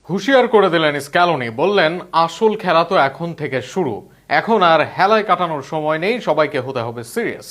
হুঁশিয়ার করে দিলেন স্ক্যালোনি, বললেন আসল খেলা তো এখন থেকে শুরু। এখন আর হেলায় কাটানোর সময় নেই, সবাইকে হতে হবে সিরিয়াস।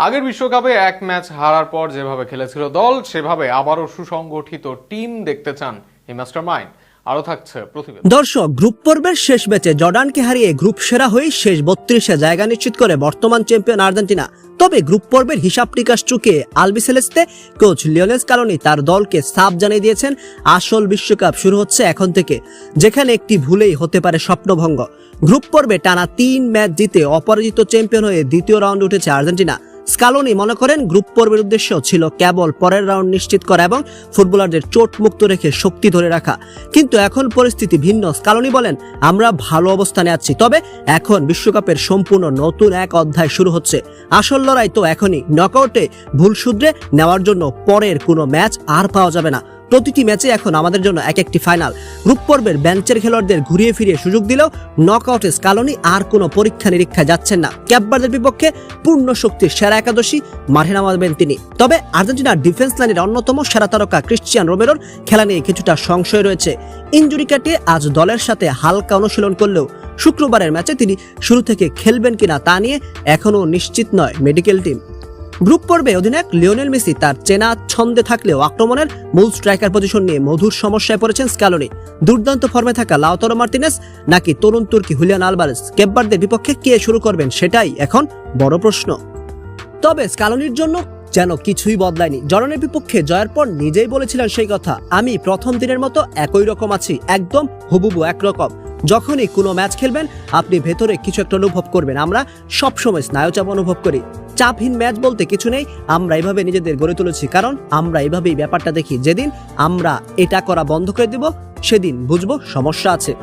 আগের বিশ্বকাপে এক ম্যাচ হারার পর যেভাবে খেলেছিল দল, সেভাবে আবারও সুসংগঠিত টিম দেখতে চান এই মাস্টার মাইন্ড। আরো থাকছে প্রতিবেদন। দর্শক, গ্রুপ পর্বের শেষ ম্যাচে জর্ডানকে হারিয়ে গ্রুপ সেরা হয়ে শেষ 32-এ জায়গা নিশ্চিত করে বর্তমান চ্যাম্পিয়ন আর্জেন্টিনা। তবে গ্রুপ পর্বের হিসাব নিকাশ চুকে আলবিসেলেস্তে কোচ লিওনেল স্ক্যালোনি তার দলকে সাফ জানিয়ে দিয়েছেন, আসল বিশ্বকাপ শুরু হচ্ছে এখন থেকে, যেখানে একটি ভুলেই হতে পারে স্বপ্নভঙ্গ। গ্রুপ পর্বে টানা 3 ম্যাচ জিতে অপরাজিত চ্যাম্পিয়ন হয়ে দ্বিতীয় রাউন্ডে উঠেছে আর্জেন্টিনা। স্ক্যালোনি মনে করেন গ্রুপ পর্বের উদ্দেশ্য ছিল কেবল পরের রাউন্ড নিশ্চিত করা এবং ফুটবলারদের চোট মুক্ত রেখে শক্তি ধরে রাখা। কিন্তু এখন পরিস্থিতি ভিন্ন। স্ক্যালোনি বলেন, আমরা ভালো অবস্থানে আছি, তবে এখন বিশ্বকাপের সম্পূর্ণ নতুন এক অধ্যায় শুরু হচ্ছে। আসল লড়াই তো এখনই। নকআউটে ভুল শুধরে নেওয়ার জন্য পরের কোনো ম্যাচ আর পাওয়া যাবে না। প্রতিটি ম্যাচে এখন আমাদের জন্য এক একটি ফাইনাল। গ্রুপ পর্বের বেঞ্চের খেলোয়াড়দের ঘুরিয়ে ফিরিয়ে সুযোগ দিলেও নকআউটে স্ক্যালোনি আর কোনো পরীক্ষা নিরীক্ষায় যাচ্ছেন না। ক্যাপ ভার্দের বিপক্ষে পূর্ণ শক্তির সেরা একাদশী মাঠে নামাবেন তিনি। তবে আর্জেন্টিনার ডিফেন্স লাইনের অন্যতম সেরা তারকা ক্রিশ্চিয়ান রোমেরোর খেলা নিয়ে কিছুটা সংশয় রয়েছে। ইনজুরি কাটিয়ে আজ দলের সাথে হালকা অনুশীলন করলেও শুক্রবারের ম্যাচে তিনি শুরু থেকে খেলবেন কিনা তা নিয়ে এখনও নিশ্চিত নয় মেডিকেল টিম। গ্রুপ পর্বে অধিনায়ক লিওনেল মেসি তার চেনা ছন্দে থাকলেও আক্রমণের মূল স্ট্রাইকার পজিশন নিয়ে মধুর সমস্যায় পড়েছেন স্ক্যালোনি। দুর্দান্ত ফর্মে থাকা লাউতারো মার্টিনেজ নাকি তরুণ তুর্কি হুলিয়ান আলভারেজ, ক্যাপ ভার্দের বিপক্ষে কে শুরু করবেন সেটাই এখন বড় প্রশ্ন। তবে স্ক্যালোনির জন্য যেন কিছুই বদলায়নি। জর্ডানের বিপক্ষে জয়ের পর নিজেই বলেছিলেন সেই কথা, আমি প্রথম দিনের মতো একই রকম আছি, একদম হুবহু একরকম। যখনই কোনো ম্যাচ খেলবেন আপনি ভেতরে কিছু একটা অনুভব করবেন। আমরা সবসময় স্নায়ুচাপ অনুভব করি। চাপহীন ম্যাচ বলতে কিছু নেই, আমরা এভাবে নিজেদের গড়ে তুলেছি, কারণ আমরা এভাবেই ব্যাপারটা দেখি। যেদিন আমরা এটা করা বন্ধ করে দেব সেদিন বুঝবো সমস্যা আছে।